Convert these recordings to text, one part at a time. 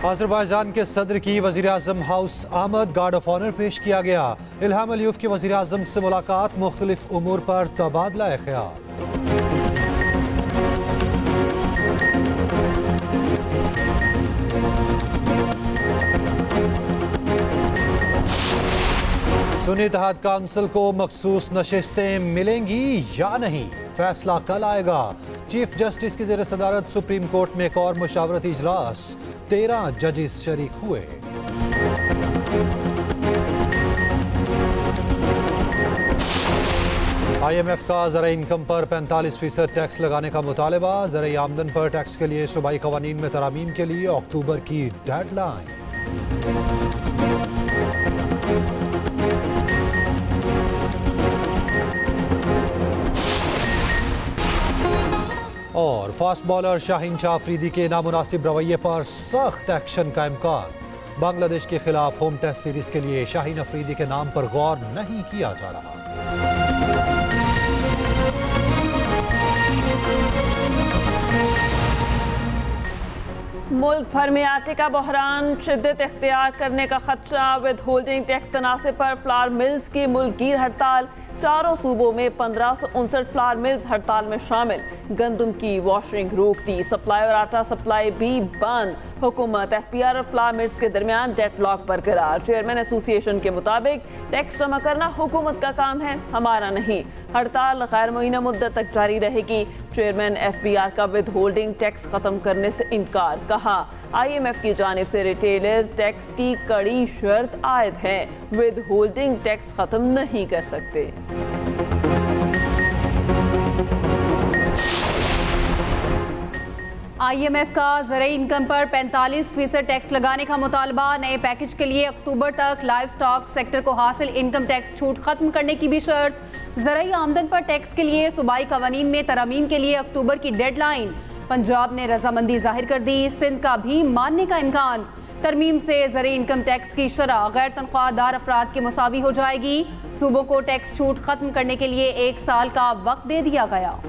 Azerbaijan के सदर की वज़ीर-ए-आज़म हाउस आमद गार्ड ऑफ ऑनर पेश किया गया। इल्हाम अलीयफ की वज़ीर-ए-आज़म से मुलाकात, मुख्तलिफ उमूर पर तबादला ख्याल। सुन्नी इत्तेहाद काउंसिल को मखसूस नशिस्तें मिलेंगी या नहीं, फैसला कल आएगा। चीफ जस्टिस की ज़ेर सदारत सुप्रीम कोर्ट में एक और मुशावरती इजलास, 13 जजेस शरीक हुए। IMF का ज़राई इनकम पर 45% टैक्स लगाने का मुतालबा। ज़राई आमदन पर टैक्स के लिए सूबाई कवानीन में तरामीम के लिए अक्टूबर की डेडलाइन। और फास्ट बॉलर शाहीन शाह अफरीदी के नामुनासिब रवैये पर सख्त एक्शन का इम्कान। बांग्लादेश के खिलाफ होम टेस्ट सीरीज के लिए शाहीन अफरीदी के नाम पर गौर नहीं किया जा रहा। मुल्क भर में आटे का बहरान, शिद्दत इख्तियार करने का खदशा। विद होल्डिंग टैक्स तनासे पर फ्लावर मिल्स की मुल्कगीर हड़ताल। चारों सूबों में 1559 फ्लावर मिल्स हड़ताल में शामिल। गंदम की वॉशिंग रोक दी, सप्लाई और आटा सप्लाई भी बंद। हुकूमत FPR और फ्लावर मिल्स के दरमियान डेडलॉक बरकरार। चेयरमैन एसोसिएशन के मुताबिक टैक्स जमा करना हुकूमत का काम है, हमारा नहीं। हड़ताल गैर मुअय्यना मुद्दत तक जारी रहेगी। चेयरमैन FPR का विद होल्डिंग टैक्स खत्म करने से इनकार। कहा IMF की जानिब से रिटेलर टैक्स की कड़ी शर्त आयद है, विद होल्डिंग टैक्स खत्म नहीं कर सकते। IMF का ज़राई इनकम पर 45% टैक्स लगाने का मुतालबा। नए पैकेज के लिए अक्टूबर तक लाइव स्टॉक सेक्टर को हासिल इनकम टैक्स छूट खत्म करने की भी शर्त। ज़राई आमदन पर टैक्स के लिए सूबाई कवानीन में तरमीम के लिए अक्टूबर की डेडलाइन। पंजाब ने रजामंदी जाहिर कर दी, सिंध का भी मानने का इम्कान। तरमीम से ज़राई इनकम टैक्स की शरह गैर तनख्वाहदार अफराद के मुसावी हो जाएगी। सूबों को टैक्स छूट खत्म करने के लिए 1 साल का वक्त दे दिया गया।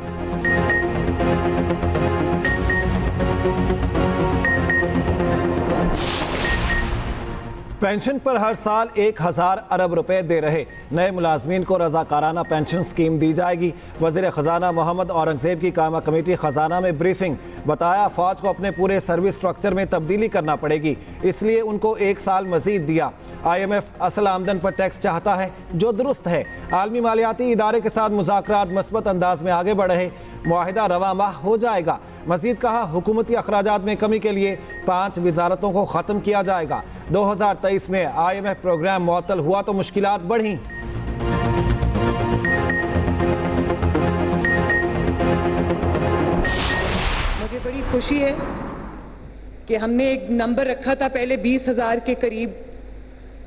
पेंशन पर हर साल 1000 अरब रुपए दे रहे नए मुलाजमीन को रजाकाराना पेंशन स्कीम दी जाएगी। वज़ीर ख़जाना मोहम्मद औरंगज़ेब की कायमा कमेटी ख़जाना में ब्रीफिंग। बताया फ़ौज को अपने पूरे सर्विस स्ट्रक्चर में तब्दीली करना पड़ेगी, इसलिए उनको 1 साल मज़ीद दिया। IMF असल आमदन पर टैक्स चाहता है जो दुरुस्त है। आलमी मालियाती इदारे के साथ मुज़ाकरात मस्बत अंदाज में आगे बढ़ रहे, मुआहिदा रवा माह हो जाएगा। मज़ीद कहा हुकूमती अखराजात में कमी के लिए 5 वजारतों को ख़त्म किया जाएगा। 2023 में IMF प्रोग्राम मुअत्तल हुआ तो मुश्किलात बढ़ी। मुझे बड़ी खुशी है कि हमने एक नंबर रखा था पहले 20,000 के करीब,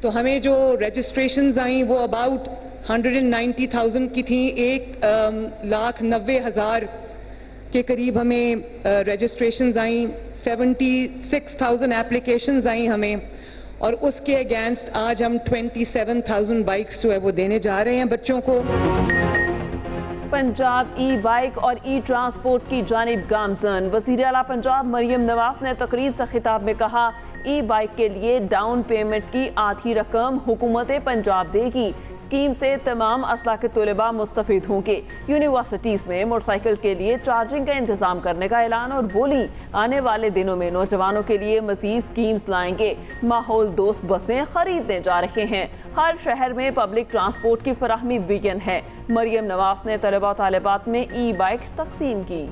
तो हमें जो रजिस्ट्रेशंस आई वो अबाउट 190,000 की थी। 1,90,000 के करीब हमें रजिस्ट्रेशंस आई, 76,000 एप्लीकेशंस आई हमें, और उसके अगेंस्ट आज हम 27,000 बाइक्स जो है वो देने जा रहे हैं बच्चों को। पंजाब ई-बाइक और ई-ट्रांसपोर्ट की जानिब गामजन। वज़ीर आला पंजाब मरियम नवाज ने तकरीब से खिताब में कहा ई-बाइक के लिए डाउन पेमेंट की आधी रकम हुकूमत पंजाब देगी। स्कीम से तमाम असला के तलबा मुस्तफिद होंगे। यूनिवर्सिटीज़ में मोटरसाइकिल के लिए चार्जिंग का इंतजाम करने का ऐलान, और बोली आने वाले दिनों में नौजवानों के लिए मज़ीद स्कीम्स लाएंगे। माहौल दोस्त बसें खरीदने जा रहे हैं। हर शहर में पब्लिक ट्रांसपोर्ट की फराहमी विजन है। मरियम नवाज ने तलबा तालिबात में ई-बाइक्स तकसीम की।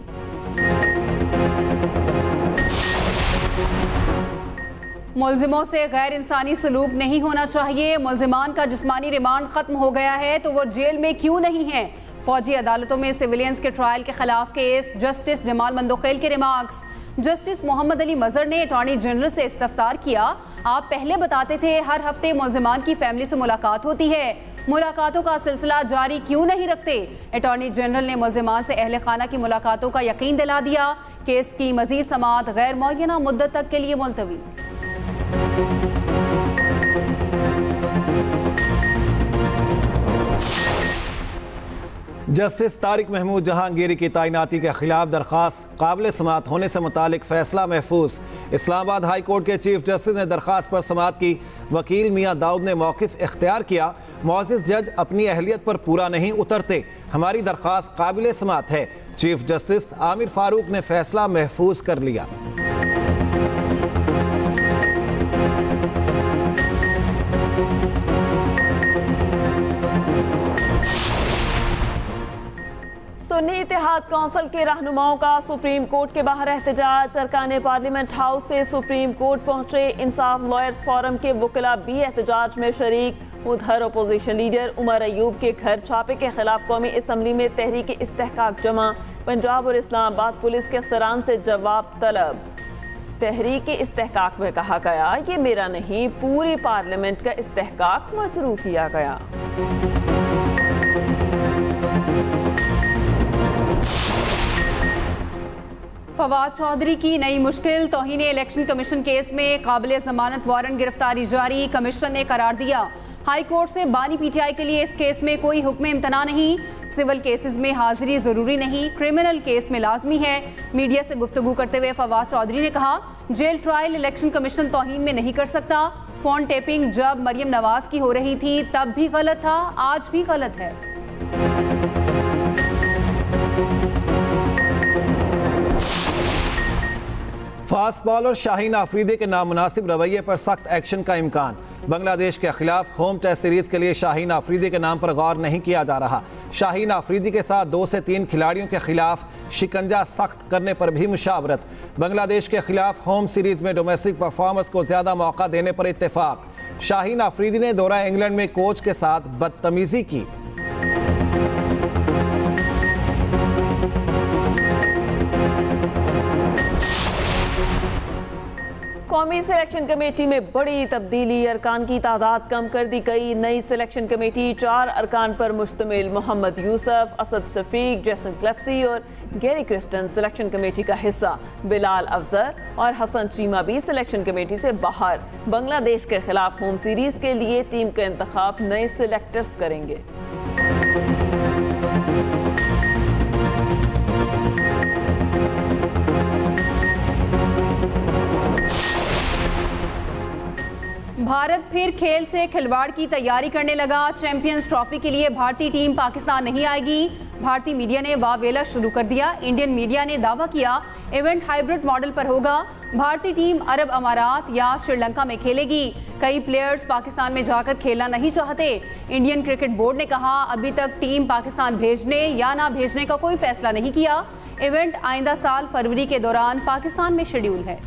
मुल्जिमों से गैर इंसानी सलूक नहीं होना चाहिए। मुल्जिमान का जिस्मानी रिमांड खत्म हो गया है तो वो जेल में क्यों नहीं है? फौजी अदालतों में सिविलियंस के ट्रायल के खिलाफ केस। जस्टिस जमाल मंदोखेल के रिमार्क्स। जस्टिस मोहम्मद अली मजहर ने अटॉर्नी जनरल से इस्तफसार किया, आप पहले बताते थे हर हफ्ते मुल्जिमान की फैमिली से मुलाकात होती है, मुलाकातों का सिलसिला जारी क्यों नहीं रखते? अटॉर्नी जनरल ने मुल्जिमान से अहले खाना की मुलाकातों का यकीन दिला दिया। केस की मजीद समाअत गैर मुअय्यना मुद्दत तक के लिए मुलतवी। जस्टिस तारिक महमूद जहांगीरी की तैनाती के खिलाफ दरख्वास्त काबिल समाअत होने से मुतालिक फैसला महफूज। इस्लामाबाद हाई कोर्ट के चीफ जस्टिस ने दरख्वास्त पर समाअत की। वकील मियां दाऊद ने मौक़िफ़ इख्तियार किया। मुअज़्ज़िज़ जज अपनी अहलियत पर पूरा नहीं उतरते, हमारी दरख्वास्त काबिल समाअत है। चीफ जस्टिस आमिर फारूक ने फैसला महफूज कर लिया। सुन्नी इत्तेहाद काउंसिल के रहनुमाओं का सुप्रीम कोर्ट के बाहर एहतजाज। अरकान पार्लियामेंट हाउस से सुप्रीम कोर्ट पहुंचे इंसाफ लॉयर्स फोरम के वकीला भी एहतजाज में शरीक। उधर अपोजिशन लीडर उमर अयूब के घर छापे के खिलाफ कौमी असम्बली में तहरीक इस्तेहकाक जमा। पंजाब और इस्लामाबाद पुलिस के अफसरान से जवाब तलब। तहरीक इस्तेहकाक में कहा गया, ये मेरा नहीं, पूरी पार्लियामेंट का इस्तेहकाक मजरू किया गया। फवाद चौधरी की नई मुश्किल। तौहीन इलेक्शन कमीशन केस में काबिल जमानत वारंट गिरफ्तारी जारी। कमीशन ने करार दिया, हाई कोर्ट से बानी पीटीआई के लिए इस केस में कोई हुक्म इम्तना नहीं। सिविल केसेस में हाजिरी जरूरी नहीं, क्रिमिनल केस में लाजमी है। मीडिया से गुफ्तगू करते हुए फवाद चौधरी ने कहा, जेल ट्रायल इलेक्शन कमीशन तौहीन में नहीं कर सकता। फोन टेपिंग जब मरियम नवाज की हो रही थी तब भी गलत था, आज भी गलत है। फास्ट बॉलर शाहीन आफरीदी के नामुनासिब रवैये पर सख्त एक्शन का इम्कान। बांग्लादेश के खिलाफ होम टेस्ट सीरीज के लिए शाहीन आफरीदी के नाम पर गौर नहीं किया जा रहा। शाहीन आफरीदी के साथ 2 से 3 खिलाड़ियों के खिलाफ शिकंजा सख्त करने पर भी मुशावरत। बांग्लादेश के खिलाफ होम सीरीज में डोमेस्टिक परफॉर्मेंस को ज्यादा मौका देने पर इत्तेफाक। शाहीन आफरीदी ने दौरा इंग्लैंड में कोच के साथ बदतमीजी की। कौमी सिलेक्शन कमेटी में बड़ी तब्दीली। अरकान की तादाद कम कर दी गई। नई सिलेक्शन कमेटी 4 अरकान पर मुश्तमिल। मोहम्मद यूसुफ, असद शफीक, जैसन क्लेप्सी और गैरी क्रिस्टन सिलेक्शन कमेटी का हिस्सा। बिलाल अफजर और हसन चीमा भी सिलेक्शन कमेटी से बाहर। बांग्लादेश के खिलाफ होम सीरीज के लिए टीम का इंतखाब नए सिलेक्टर्स करेंगे। भारत फिर खेल से खिलवाड़ की तैयारी करने लगा। चैंपियंस ट्रॉफी के लिए भारतीय टीम पाकिस्तान नहीं आएगी। भारतीय मीडिया ने वावेला शुरू कर दिया। इंडियन मीडिया ने दावा किया, इवेंट हाइब्रिड मॉडल पर होगा। भारतीय टीम अरब अमारात या श्रीलंका में खेलेगी। कई प्लेयर्स पाकिस्तान में जाकर खेलना नहीं चाहते। इंडियन क्रिकेट बोर्ड ने कहा, अभी तक टीम पाकिस्तान भेजने या ना भेजने का कोई फैसला नहीं किया। इवेंट आइंदा साल फरवरी के दौरान पाकिस्तान में शेड्यूल है।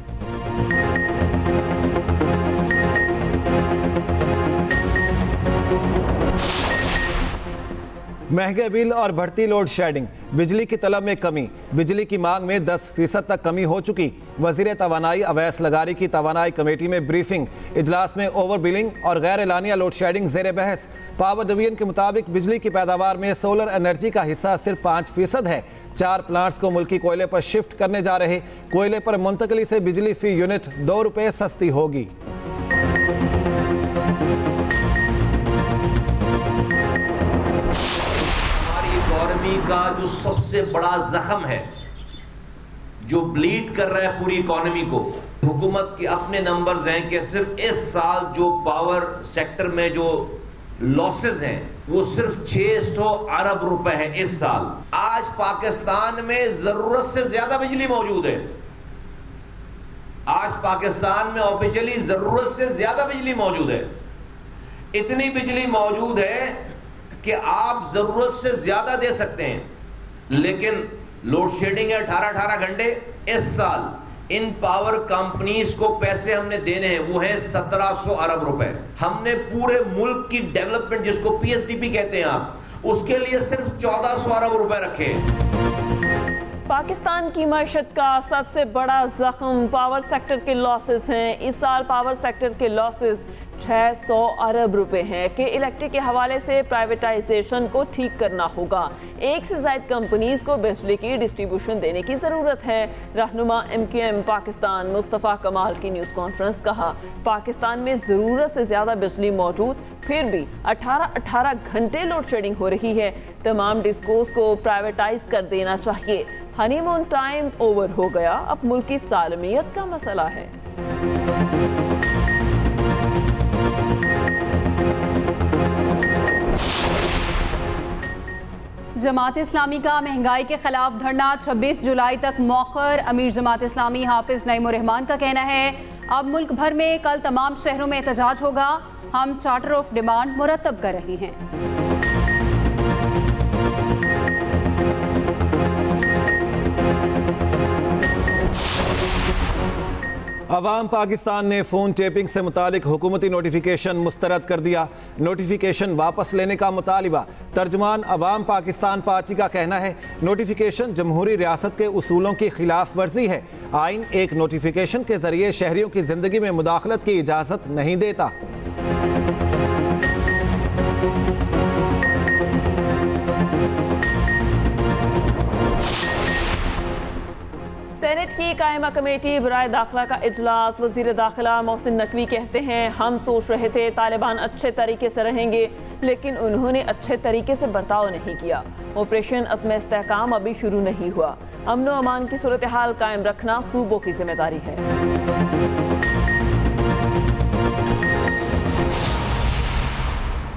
महंगे बिल और बढ़ती लोड शेडिंग, बिजली की तलब में कमी, बिजली की मांग में 10% तक कमी हो चुकी। वजीर तवानाई अवैस लगारी की तवानाई कमेटी में ब्रीफिंग। इजलास में ओवर बिलिंग और गैर एलानिया लोड शेडिंग जेर बहस। पावर डिवीजन के मुताबिक बिजली की पैदावार में सोलर एनर्जी का हिस्सा सिर्फ 5% है। 4 प्लांट्स को मुल्की कोयले पर शिफ्ट करने जा रहे। कोयले पर मुंतकली से बिजली फी यूनिट 2 रुपये सस्ती होगी। का जो सबसे बड़ा जख्म है, जो ब्लीड कर रहा है पूरी इकोनॉमी को, हुकूमत के अपने नंबर्स हैं कि सिर्फ इस साल जो पावर सेक्टर में जो लॉसेस हैं वो सिर्फ 600 अरब रुपए है इस साल। आज पाकिस्तान में जरूरत से ज्यादा बिजली मौजूद है। आज पाकिस्तान में ऑफिशियली जरूरत से ज्यादा बिजली मौजूद है। इतनी बिजली मौजूद है कि आप जरूरत से ज्यादा दे सकते हैं, लेकिन लोड शेडिंग है 18 घंटे। इस साल इन पावर कंपनीज को पैसे हमने देने हैं, वो है 1700 अरब रुपए। हमने पूरे मुल्क की डेवलपमेंट, जिसको पीएसडीपी कहते हैं आप, उसके लिए सिर्फ 1400 अरब रुपए रखे। पाकिस्तान की मईशत का सबसे बड़ा जख्म पावर सेक्टर के लॉसेस हैं। इस साल पावर सेक्टर के लॉसेस 600 अरब रुपए हैं कि इलेक्ट्रिक के हवाले से प्राइवेटाइजेशन को ठीक करना होगा। एक से ज्यादा कंपनीज को बिजली की डिस्ट्रीब्यूशन देने की जरूरत है। रहनुमा MQM पाकिस्तान मुस्तफ़ा कमाल की न्यूज़ कॉन्फ्रेंस कहा, पाकिस्तान में ज़रूरत से ज़्यादा बिजली मौजूद, फिर भी 18 घंटे लोड शेडिंग हो रही है। तमाम डिस्कोस को प्राइवेटाइज कर देना चाहिए। हनीमून टाइम ओवर हो गया, अब मुल्क की सालमियत का मसला है। जमात इस्लामी का महंगाई के खिलाफ धरना 26 जुलाई तक मौखर। अमीर जमात इस्लामी हाफिज नईमुर रहमान का कहना है, अब मुल्क भर में कल तमाम शहरों में एहतजाज होगा। हम चार्टर ऑफ डिमांड मुरतब कर रहे हैं। अवाम पाकिस्तान ने फ़ोन टेपिंग से मुतालिक हुकूमती नोटिफिकेशन मुस्तरद कर दिया। नोटिफिकेशन वापस लेने का मुतालिबा। तर्जुमान अवाम पाकिस्तान पार्टी का कहना है, नोटिफिकेशन जमहूरी रियासत के उसूलों की खिलाफ वर्जी है। आइन एक नोटिफिकेशन के जरिए शहरियों की जिंदगी में मुदाखलत की इजाज़त नहीं देता। सेनेट की कायमा कमेटी बराए दाखिला का इजलास। वजीर दाखिला मोहसिन नकवी कहते हैं, हम सोच रहे थे तालिबान अच्छे तरीके से रहेंगे, लेकिन उन्होंने अच्छे तरीके से बर्ताव नहीं किया। ऑपरेशन अज़्म इस्तेहकाम अभी शुरू नहीं हुआ। अमन व अमान की सूरत हाल कायम रखना सूबों की जिम्मेदारी है।